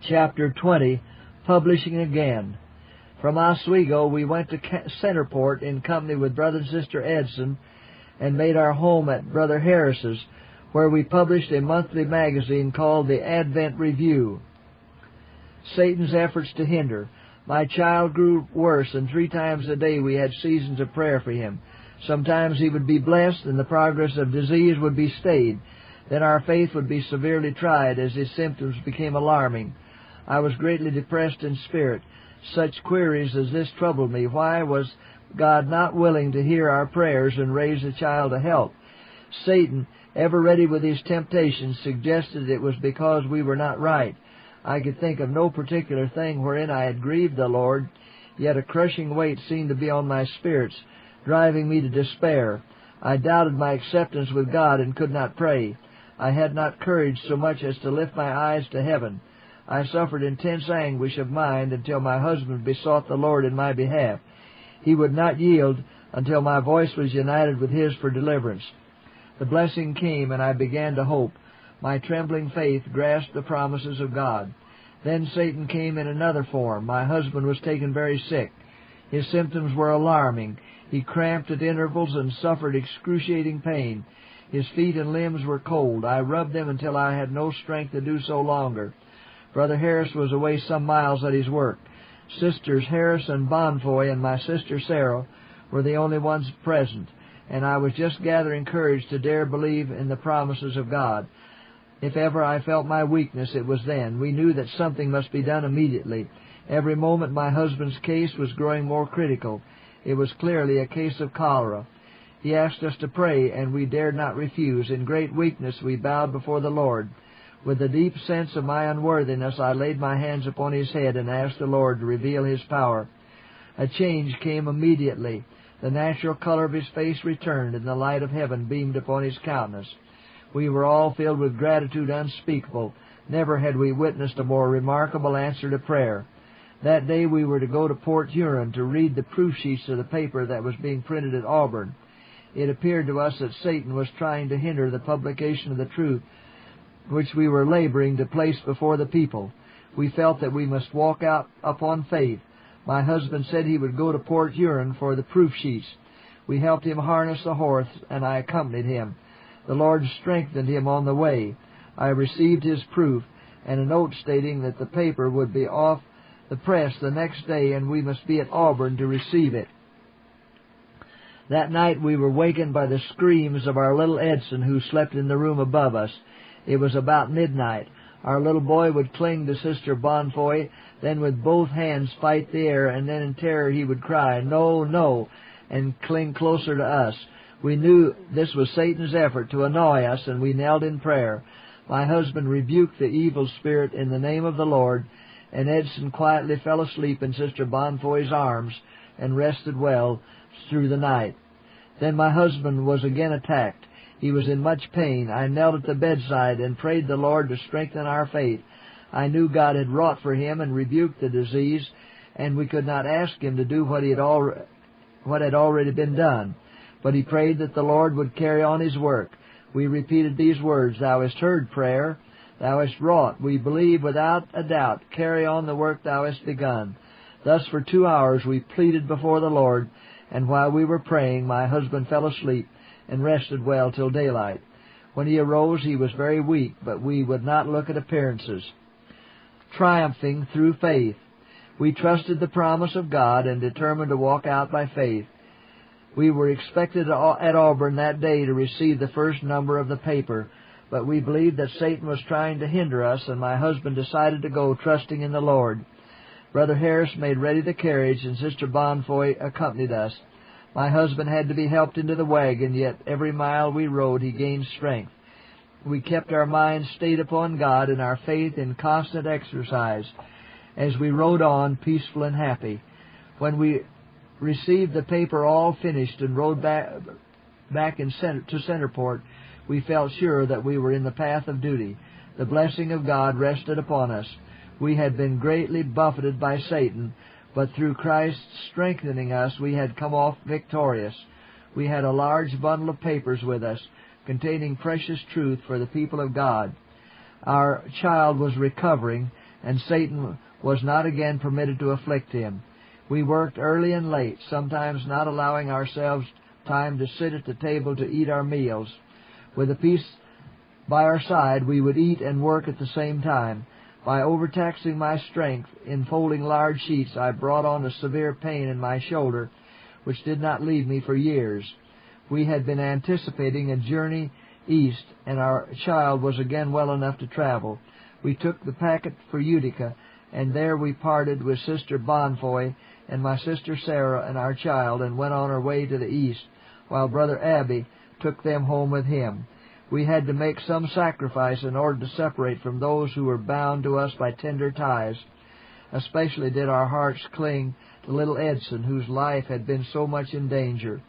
Chapter 20, Publishing Again. From Oswego, we went to Centerport in company with Brother and Sister Edson and made our home at Brother Harris's, where we published a monthly magazine called the Advent Review. Satan's efforts to hinder. My child grew worse, and 3 times a day we had seasons of prayer for him. Sometimes he would be blessed, and the progress of disease would be stayed. Then our faith would be severely tried as his symptoms became alarming. I was greatly depressed in spirit. Such queries as this troubled me. Why was God not willing to hear our prayers and raise the child to help? Satan, ever ready with his temptations, suggested it was because we were not right. I could think of no particular thing wherein I had grieved the Lord, yet a crushing weight seemed to be on my spirits, driving me to despair. I doubted my acceptance with God and could not pray. I had not courage so much as to lift my eyes to heaven. I suffered intense anguish of mind until my husband besought the Lord in my behalf. He would not yield until my voice was united with his for deliverance. The blessing came, and I began to hope. My trembling faith grasped the promises of God. Then Satan came in another form. My husband was taken very sick. His symptoms were alarming. He cramped at intervals and suffered excruciating pain. His feet and limbs were cold. I rubbed them until I had no strength to do so longer. Brother Harris was away some miles at his work. Sisters Harris and Bonfoy and my sister Sarah were the only ones present, and I was just gathering courage to dare believe in the promises of God. If ever I felt my weakness, it was then. We knew that something must be done immediately. Every moment my husband's case was growing more critical. It was clearly a case of cholera. He asked us to pray, and we dared not refuse. In great weakness we bowed before the Lord. With a deep sense of my unworthiness, I laid my hands upon his head and asked the Lord to reveal his power. A change came immediately. The natural color of his face returned, and the light of heaven beamed upon his countenance. We were all filled with gratitude unspeakable. Never had we witnessed a more remarkable answer to prayer. That day we were to go to Port Huron to read the proof sheets of the paper that was being printed at Auburn. It appeared to us that Satan was trying to hinder the publication of the truth which we were laboring to place before the people. We felt that we must walk out upon faith. My husband said he would go to Port Huron for the proof sheets. We helped him harness the horse, and I accompanied him. The Lord strengthened him on the way. I received his proof, and a note stating that the paper would be off the press the next day, and we must be at Auburn to receive it. That night we were wakened by the screams of our little Edson, who slept in the room above us. It was about midnight. Our little boy would cling to Sister Bonfoy, then with both hands fight the air, and then in terror he would cry, "No, no," and cling closer to us. We knew this was Satan's effort to annoy us, and we knelt in prayer. My husband rebuked the evil spirit in the name of the Lord, and Edson quietly fell asleep in Sister Bonfoy's arms and rested well through the night. Then my husband was again attacked. He was in much pain. I knelt at the bedside and prayed the Lord to strengthen our faith. I knew God had wrought for him and rebuked the disease, and we could not ask him to do what had already been done. But he prayed that the Lord would carry on his work. We repeated these words, "Thou hast heard prayer, thou hast wrought. We believe without a doubt. Carry on the work thou hast begun." Thus for 2 hours we pleaded before the Lord, and while we were praying, my husband fell asleep and rested well till daylight. When he arose, he was very weak, but we would not look at appearances. Triumphing through faith. We trusted the promise of God and determined to walk out by faith. We were expected at Auburn that day to receive the first number of the paper, but we believed that Satan was trying to hinder us, and my husband decided to go, trusting in the Lord. Brother Harris made ready the carriage, and Sister Bonfoy accompanied us. My husband had to be helped into the wagon, yet every mile we rode he gained strength. We kept our minds stayed upon God and our faith in constant exercise as we rode on, peaceful and happy. When we received the paper all finished and rode back to Centerport, we felt sure that we were in the path of duty. The blessing of God rested upon us. We had been greatly buffeted by Satan, but through Christ strengthening us, we had come off victorious. We had a large bundle of papers with us, containing precious truth for the people of God. Our child was recovering, and Satan was not again permitted to afflict him. We worked early and late, sometimes not allowing ourselves time to sit at the table to eat our meals. With a piece by our side, we would eat and work at the same time. By overtaxing my strength in folding large sheets, I brought on a severe pain in my shoulder, which did not leave me for years. We had been anticipating a journey east, and our child was again well enough to travel. We took the packet for Utica, and there we parted with Sister Bonfoy and my sister Sarah and our child, and went on our way to the east, while Brother Abbey took them home with him. We had to make some sacrifice in order to separate from those who were bound to us by tender ties. Especially did our hearts cling to little Edson, whose life had been so much in danger.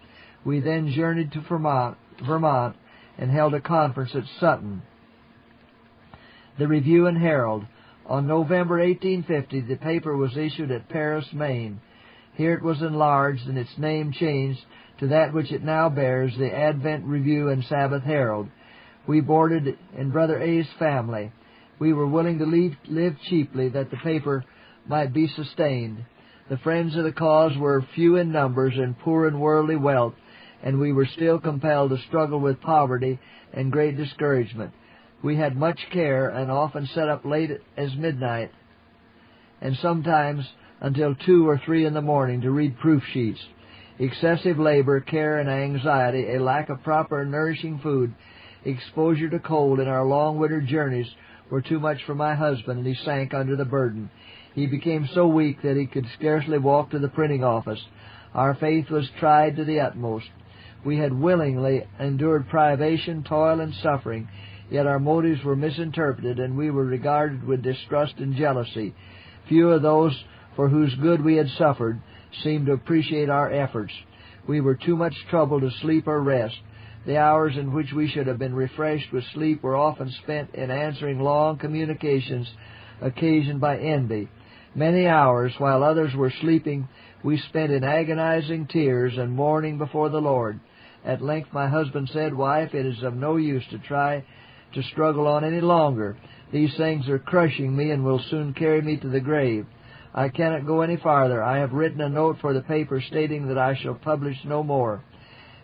We then journeyed to Vermont, and held a conference at Sutton. The Review and Herald. On November 1850, the paper was issued at Paris, Maine. Here it was enlarged and its name changed to that which it now bears, the Advent Review and Sabbath Herald. We boarded in Brother A's family. We were willing to live cheaply that the paper might be sustained. The friends of the cause were few in numbers and poor in worldly wealth, and we were still compelled to struggle with poverty and great discouragement. We had much care and often sat up late as midnight, and sometimes until 2 or 3 in the morning to read proof sheets. Excessive labor, care, and anxiety, a lack of proper nourishing food, exposure to cold in our long winter journeys were too much for my husband, and he sank under the burden. He became so weak that he could scarcely walk to the printing office. Our faith was tried to the utmost. We had willingly endured privation, toil, and suffering, yet our motives were misinterpreted, and we were regarded with distrust and jealousy. Few of those for whose good we had suffered seemed to appreciate our efforts. We were too much troubled to sleep or rest. The hours in which we should have been refreshed with sleep were often spent in answering long communications occasioned by envy. Many hours, while others were sleeping, we spent in agonizing tears and mourning before the Lord. At length my husband said, "Wife, it is of no use to try to struggle on any longer. These things are crushing me and will soon carry me to the grave. I cannot go any farther. I have written a note for the paper stating that I shall publish no more."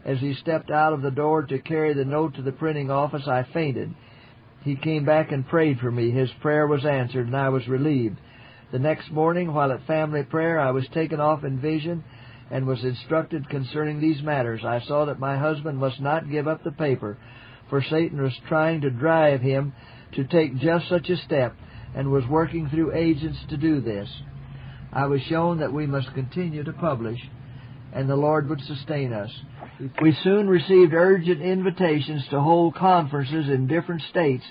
As he stepped out of the door to carry the note to the printing office, I fainted. He came back and prayed for me. His prayer was answered, and I was relieved. The next morning, while at family prayer, I was taken off in vision and was instructed concerning these matters. I saw that my husband must not give up the paper, for Satan was trying to drive him to take just such a step, and was working through agents to do this. I was shown that we must continue to publish, and the Lord would sustain us. We soon received urgent invitations to hold conferences in different states,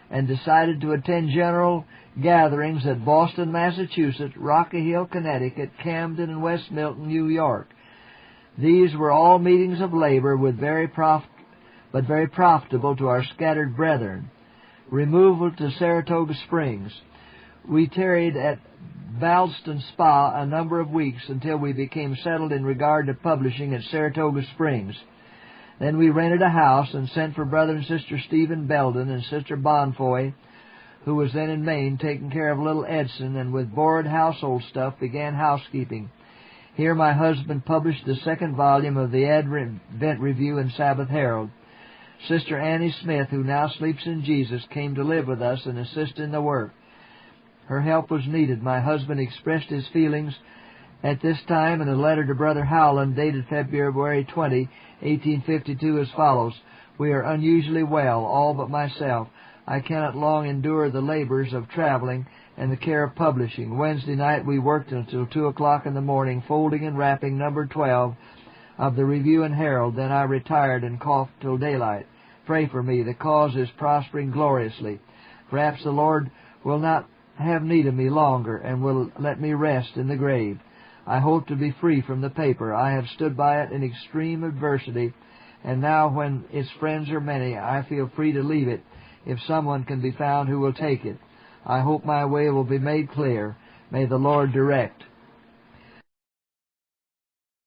and decided to attend general gatherings at Boston, Massachusetts, Rocky Hill, Connecticut, Camden, and West Milton, New York. These were all meetings of labor, but very profitable to our scattered brethren. Removal to Saratoga Springs. We tarried at Ballston Spa a number of weeks until we became settled in regard to publishing at Saratoga Springs. Then we rented a house and sent for Brother and Sister Stephen Belden and Sister Bonfoy, who was then in Maine taking care of little Edson, and with borrowed household stuff began housekeeping. Here my husband published the 2nd volume of the Advent Review and Sabbath Herald. Sister Annie Smith, who now sleeps in Jesus, came to live with us and assist in the work. Her help was needed. My husband expressed his feelings at this time in a letter to Brother Howland dated February 20, 1852 as follows: "We are unusually well, all but myself. I cannot long endure the labors of traveling and the care of publishing. Wednesday night we worked until 2 o'clock in the morning, folding and wrapping number 12 of the Review and Herald. Then I retired and coughed till daylight. Pray for me. The cause is prospering gloriously. Perhaps the Lord will not have need of me longer, and will let me rest in the grave. I hope to be free from the paper. I have stood by it in extreme adversity, and now when its friends are many, I feel free to leave it if someone can be found who will take it. I hope my way will be made clear. May the Lord direct.